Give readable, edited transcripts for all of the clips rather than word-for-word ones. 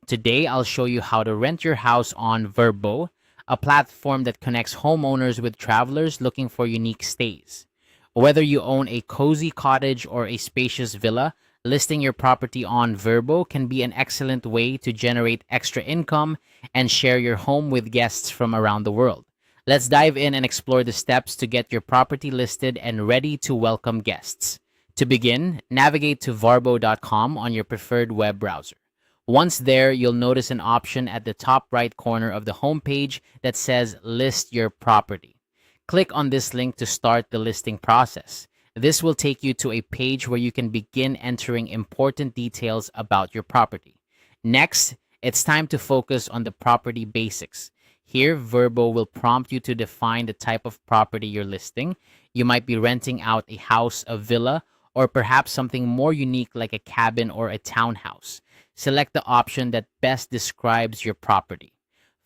Today, I'll show you how to rent your house on Vrbo, a platform that connects homeowners with travelers looking for unique stays. Whether you own a cozy cottage or a spacious villa, listing your property on Vrbo can be an excellent way to generate extra income and share your home with guests from around the world. Let's dive in and explore the steps to get your property listed and ready to welcome guests. To begin, navigate to vrbo.com on your preferred web browser. Once there, you'll notice an option at the top right corner of the homepage that says List Your Property. Click on this link to start the listing process. This will take you to a page where you can begin entering important details about your property. Next, it's time to focus on the property basics. Here, Vrbo will prompt you to define the type of property you're listing. You might be renting out a house, a villa, or perhaps something more unique like a cabin or a townhouse. Select the option that best describes your property.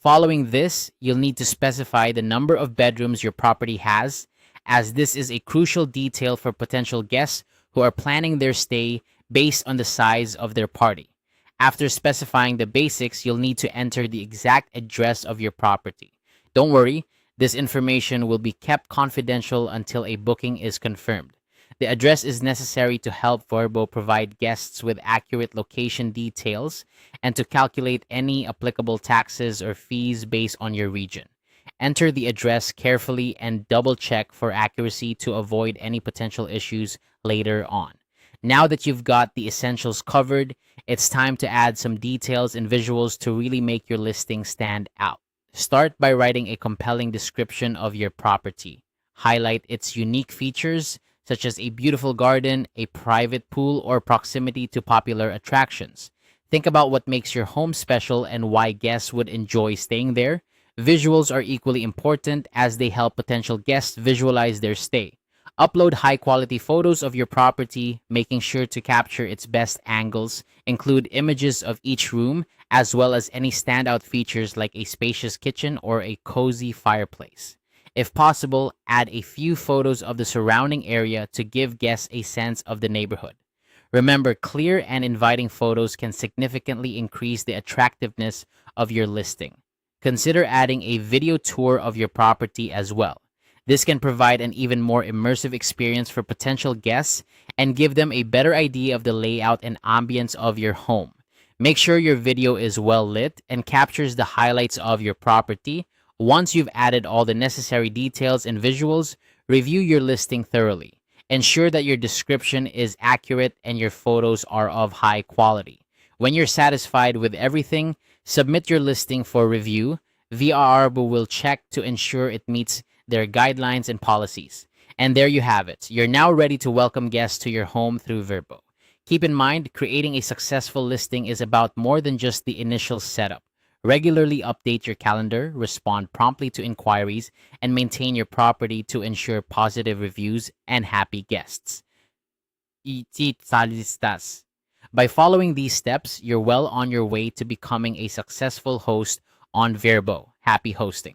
Following this, you'll need to specify the number of bedrooms your property has, as this is a crucial detail for potential guests who are planning their stay based on the size of their party. After specifying the basics, you'll need to enter the exact address of your property. Don't worry, this information will be kept confidential until a booking is confirmed. The address is necessary to help Vrbo provide guests with accurate location details and to calculate any applicable taxes or fees based on your region. Enter the address carefully and double check for accuracy to avoid any potential issues later on. Now that you've got the essentials covered, it's time to add some details and visuals to really make your listing stand out. Start by writing a compelling description of your property. Highlight its unique features, such as a beautiful garden, a private pool, or proximity to popular attractions. Think about what makes your home special and why guests would enjoy staying there. Visuals are equally important as they help potential guests visualize their stay. Upload high-quality photos of your property, making sure to capture its best angles. Include images of each room, as well as any standout features like a spacious kitchen or a cozy fireplace. If possible, add a few photos of the surrounding area to give guests a sense of the neighborhood. Remember, clear and inviting photos can significantly increase the attractiveness of your listing. Consider adding a video tour of your property as well. This can provide an even more immersive experience for potential guests and give them a better idea of the layout and ambience of your home. Make sure your video is well lit and captures the highlights of your property. Once you've added all the necessary details and visuals, review your listing thoroughly. Ensure that your description is accurate and your photos are of high quality. When you're satisfied with everything, submit your listing for review. Vrbo will check to ensure it meets their guidelines and policies. And there you have it. You're now ready to welcome guests to your home through Vrbo. Keep in mind, creating a successful listing is about more than just the initial setup. Regularly update your calendar, respond promptly to inquiries, and maintain your property to ensure positive reviews and happy guests. By following these steps, you're well on your way to becoming a successful host on Vrbo. Happy hosting!